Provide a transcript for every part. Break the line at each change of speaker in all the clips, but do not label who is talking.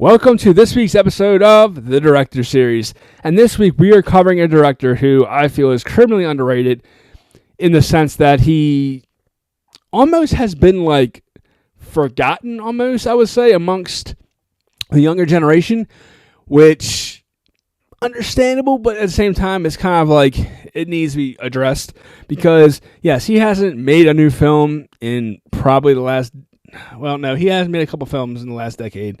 Welcome to this week's episode of The Director Series. And this week we are covering a director who I feel is criminally underrated in the sense that he almost has been forgotten almost, I would say, amongst the younger generation, which understandable, but at the same time it's kind of like it needs to be addressed because yes, he hasn't made a new film in probably he hasn't made a couple films in the last decade.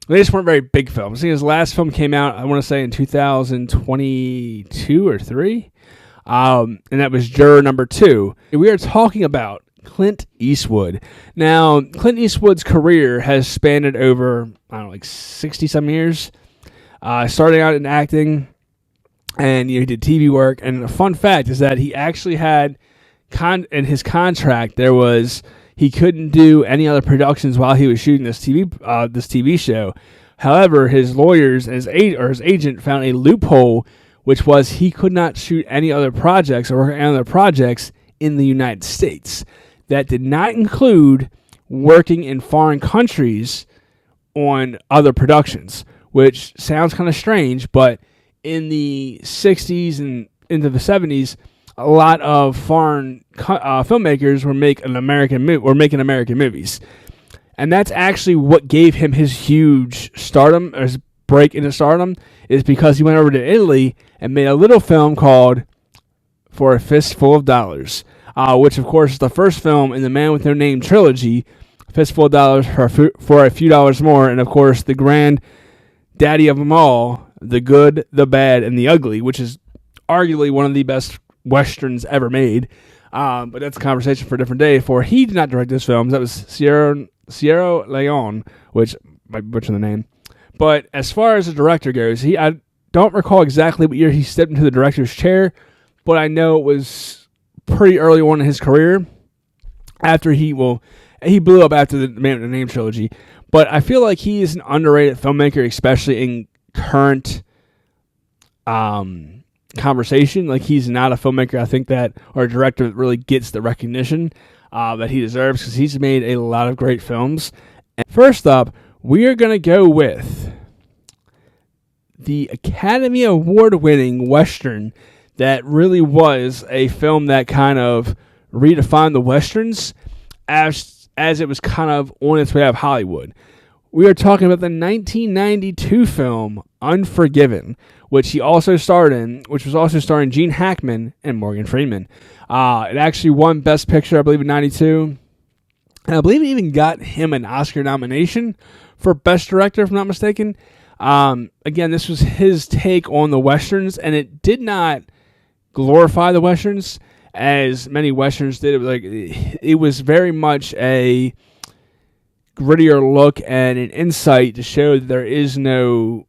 They just weren't very big films. I think his last film came out, I want to say, in 2022 or 3, and that was Juror Number 2. We are talking about Clint Eastwood. Now, Clint Eastwood's career has spanned over, 60-some years. Starting out in acting, and he did TV work. And a fun fact is that he actually had, in his contract, he couldn't do any other productions while he was shooting this TV show. However, his lawyers and his agent found a loophole, which was he could not shoot any other projects or work on any other projects in the United States. That did not include working in foreign countries on other productions, which sounds kind of strange, but in the 60s and into the 70s, a lot of foreign filmmakers were making American movies, and that's actually what gave him his huge stardom, or his break into stardom, is because he went over to Italy and made a little film called For a Fistful of Dollars, which of course is the first film in the Man with No Name trilogy. Fistful of Dollars for a Few Dollars More, and of course the grand daddy of them all, The Good, the Bad, and the Ugly, which is arguably one of the best westerns ever made, but that's a conversation for a different day. For he did not direct this film. That was Sierra Leone, which might butcher the name. But as far as the director goes, I don't recall exactly what year he stepped into the director's chair, but I know it was pretty early on in his career. After he blew up after the Man with the Name trilogy. But I feel like he is an underrated filmmaker, especially in current conversation. Like, he's not a filmmaker, I think, or a director that really gets the recognition that he deserves, because he's made a lot of great films. And first up, we are going to go with the Academy Award-winning Western that really was a film that kind of redefined the Westerns as it was kind of on its way out of Hollywood. We are talking about the 1992 film Unforgiven, which he also starred in, which was also starring Gene Hackman and Morgan Freeman. It actually won Best Picture, I believe, in 92. And I believe it even got him an Oscar nomination for Best Director, if I'm not mistaken. Again, this was his take on the Westerns, and it did not glorify the Westerns as many Westerns did. It was very much a grittier look and an insight to show that there is no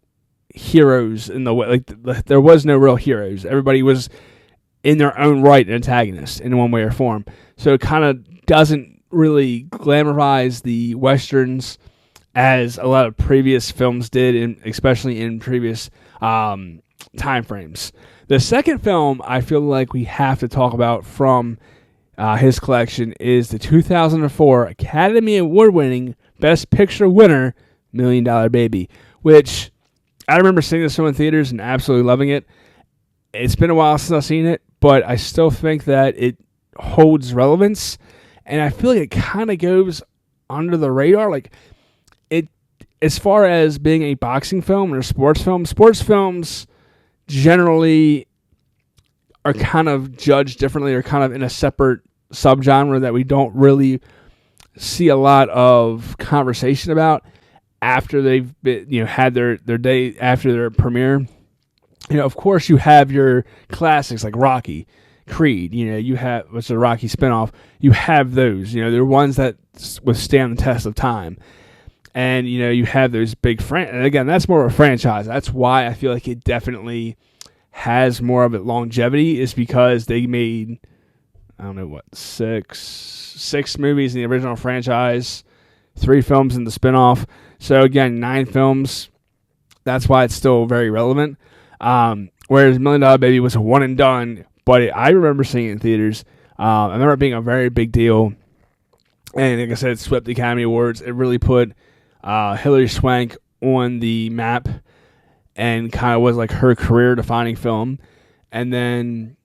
heroes in there was no real heroes. Everybody was in their own right an antagonist in one way or form. So it kind of doesn't really glamorize the Westerns as a lot of previous films did, especially in previous time frames. The second film I feel like we have to talk about from his collection is the 2004 Academy Award-winning Best Picture winner, $1 Million Baby, which I remember seeing this film in theaters and absolutely loving it. It's been a while since I've seen it, but I still think that it holds relevance, and I feel like it kind of goes under the radar. As far as being a boxing film or a sports films generally are kind of judged differently, or kind of in a separate subgenre that we don't really see a lot of conversation about after they've been, had their day after their premiere. Of course, you have your classics like Rocky, Creed. You have what's a Rocky spinoff. You have those. They're ones that withstand the test of time. And you have those big and again, that's more of a franchise. That's why I feel like it definitely has more of a longevity, is because they made, I don't know what, six movies in the original franchise, 3 films in the spinoff. So again, 9 films. That's why it's still very relevant. Whereas $1 Million Baby was a one and done, but I remember seeing it in theaters. I remember it being a very big deal. And like I said, it swept the Academy Awards. It really put Hilary Swank on the map and kind of was like her career defining film. And then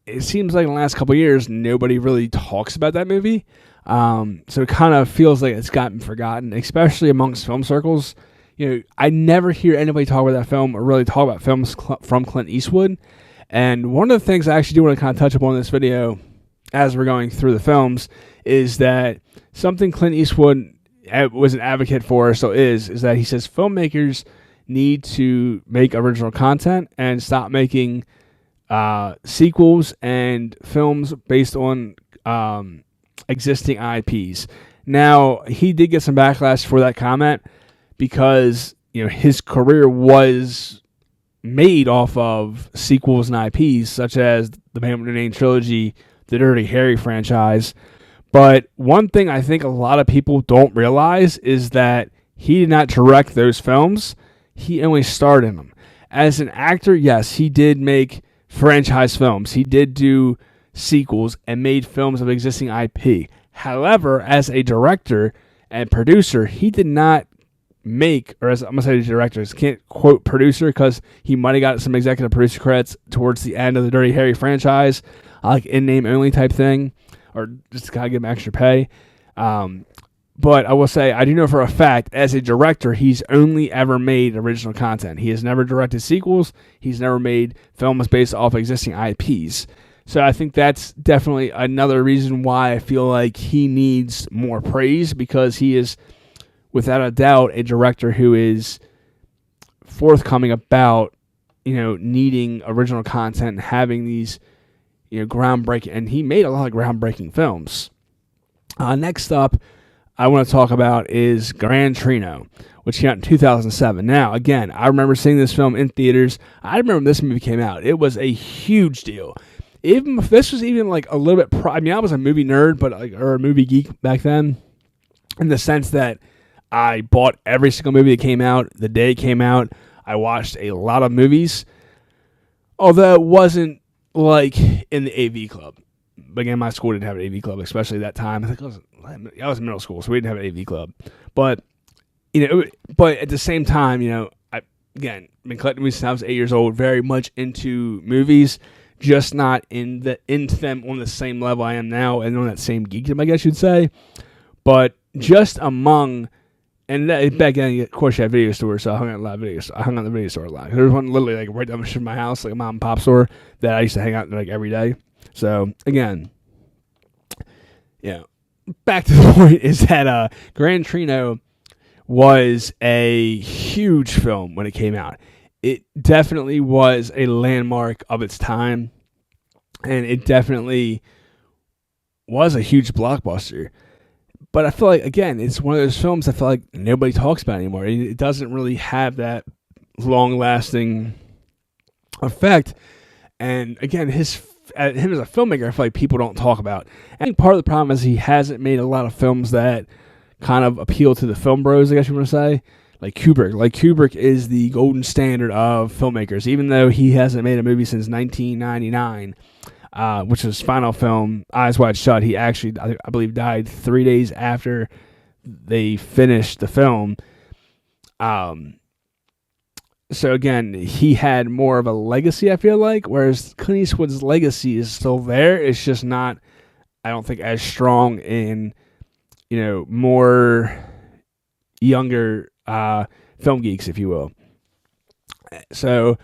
it seems like in the last couple of years, nobody really talks about that movie. So it kind of feels like it's gotten forgotten, especially amongst film circles. I never hear anybody talk about that film or really talk about films from Clint Eastwood. And one of the things I actually do want to kind of touch upon in this video as we're going through the films is that something Clint Eastwood was an advocate for, still is that he says filmmakers need to make original content and stop making sequels and films based on existing IPs. Now, he did get some backlash for that comment because his career was made off of sequels and IPs such as the Man with No Name trilogy, the Dirty Harry franchise. But one thing I think a lot of people don't realize is that he did not direct those films. He only starred in them. As an actor, yes, he did make franchise films. He did do sequels and made films of existing IP. However, as a director and producer, he did not make, or as I'm going to say directors, can't quote producer because he might have got some executive producer credits towards the end of the Dirty Harry franchise, like in-name only type thing, or just to kind of give him extra pay. But I will say, I do know for a fact, as a director, he's only ever made original content. He has never directed sequels. He's never made films based off existing IPs. So I think that's definitely another reason why I feel like he needs more praise, because he is, without a doubt, a director who is forthcoming about, needing original content and having these, groundbreaking, and he made a lot of groundbreaking films. Next up, I want to talk about is Gran Torino, which came out in 2007. Now, again, I remember seeing this film in theaters. I remember when this movie came out. It was a huge deal. Even if this was even like a little bit, I was a movie nerd, or a movie geek back then, in the sense that I bought every single movie that came out the day it came out. I watched a lot of movies, although it wasn't like in the AV club. But again, my school didn't have an AV club, especially at that time. I think I was in middle school, so we didn't have an AV club. But but at the same time, I've been collecting movies since I was 8 years old. Very much into movies, just not into them on the same level I am now, and on that same geekdom, I guess you'd say. But just among, and back then, of course, you had video stores, so I hung out at the video store a lot. There was one literally like right down the street from my house, like a mom and pop store that I used to hang out in like every day. So again, back to the point is that Gran Torino was a huge film when it came out. It definitely was a landmark of its time, and it definitely was a huge blockbuster. But I feel like, again, it's one of those films I feel like nobody talks about anymore. It doesn't really have that long-lasting effect. And again, him as a filmmaker, I feel like people don't talk about. I think part of the problem is he hasn't made a lot of films that kind of appeal to the film bros, I guess you want to say. Like Kubrick. Kubrick is the golden standard of filmmakers, even though he hasn't made a movie since 1999. Which was his final film, Eyes Wide Shut. He actually, I believe, died 3 days after they finished the film. So again, he had more of a legacy, I feel like, whereas Clint Eastwood's legacy is still there. It's just not, I don't think, as strong in, more younger film geeks, if you will. So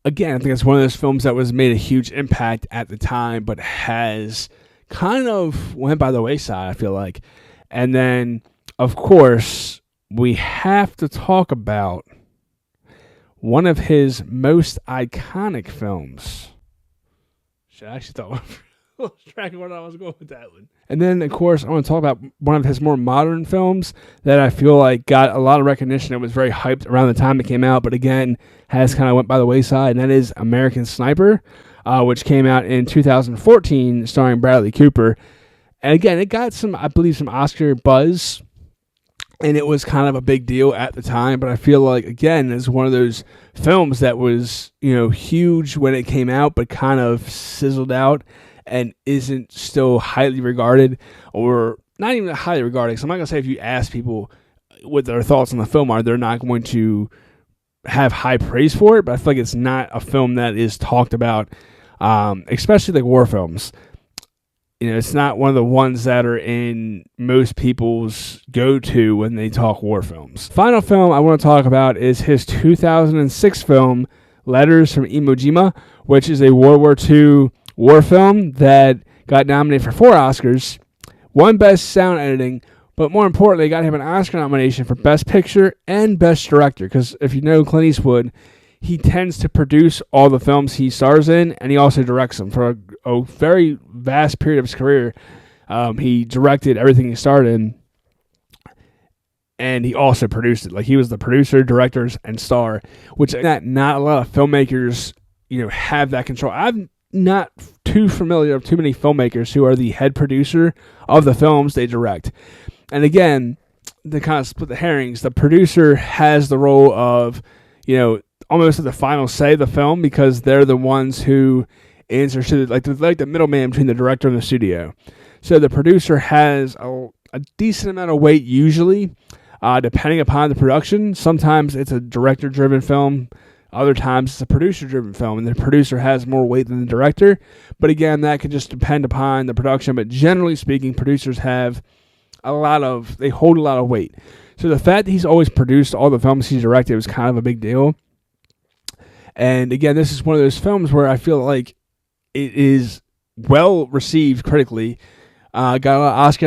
again, I think it's one of those films that was made a huge impact at the time, but has kind of went by the wayside, I feel like. And then, of course, we have to talk about one of his most iconic films. Should I actually thought I lost track of where I was going with that one. And then, of course, I want to talk about one of his more modern films that I feel like got a lot of recognition. It was very hyped around the time it came out, but again, has kind of went by the wayside, and that is American Sniper, which came out in 2014, starring Bradley Cooper. And again, it got some Oscar buzz, and it was kind of a big deal at the time, but I feel like, again, it's one of those films that was, huge when it came out, but kind of sizzled out and isn't still highly regarded, or not even highly regarded. So I'm not going to say if you ask people, what their thoughts on the film are, they're not going to have high praise for it. But I feel like it's not a film that is talked about, especially like war films. It's not one of the ones that are in most people's go-to when they talk war films. Final film I want to talk about is his 2006 film, Letters from Iwo Jima, which is a World War II war film that got nominated for 4 Oscars, 1 Best Sound Editing, but more importantly, got him an Oscar nomination for Best Picture and Best Director, because if you know Clint Eastwood, he tends to produce all the films he stars in, and he also directs them. For a very vast period of his career, he directed everything he starred in, and he also produced it. Like, he was the producer, director, and star, which not a lot of filmmakers, have that control. I'm not too familiar with too many filmmakers who are the head producer of the films they direct. And again, to kind of split the herrings, the producer has the role of, almost the final say of the film, because they're the ones who answer to like the middleman between the director and the studio. So the producer has a decent amount of weight usually, depending upon the production. Sometimes it's a director-driven film. Other times it's a producer-driven film, and the producer has more weight than the director. But again, that could just depend upon the production. But generally speaking, producers have they hold a lot of weight. So the fact that he's always produced all the films he's directed was kind of a big deal. And again, this is one of those films where I feel like it is well received critically. Got got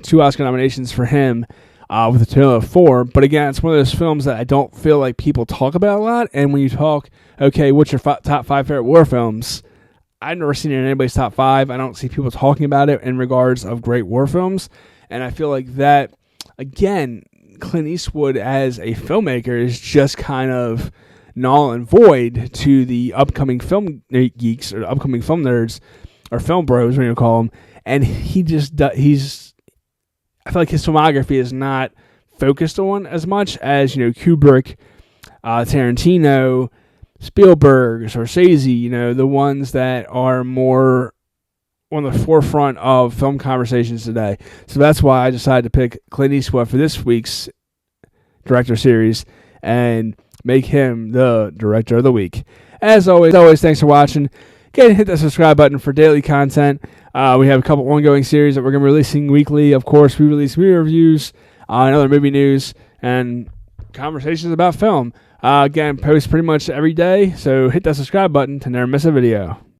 2 Oscar nominations for him, with a total of 4. But again, it's one of those films that I don't feel like people talk about a lot. And when you talk, okay, what's your top 5 favorite war films? I've never seen it in anybody's top 5. I don't see people talking about it in regards of great war films. And I feel like that, again, Clint Eastwood as a filmmaker is just kind of null and void to the upcoming film geeks or upcoming film nerds or film bros, what you call them. And I feel like his filmography is not focused on as much as, Kubrick, Tarantino, Spielberg, Scorsese, the ones that are more on the forefront of film conversations today. So that's why I decided to pick Clint Eastwood for this week's Director Series and make him the Director of the Week. As always, thanks for watching. Again, hit that subscribe button for daily content. We have a couple ongoing series that we're going to be releasing weekly. Of course, we release movie reviews and other movie news and conversations about film. Again, post pretty much every day, so hit that subscribe button to never miss a video.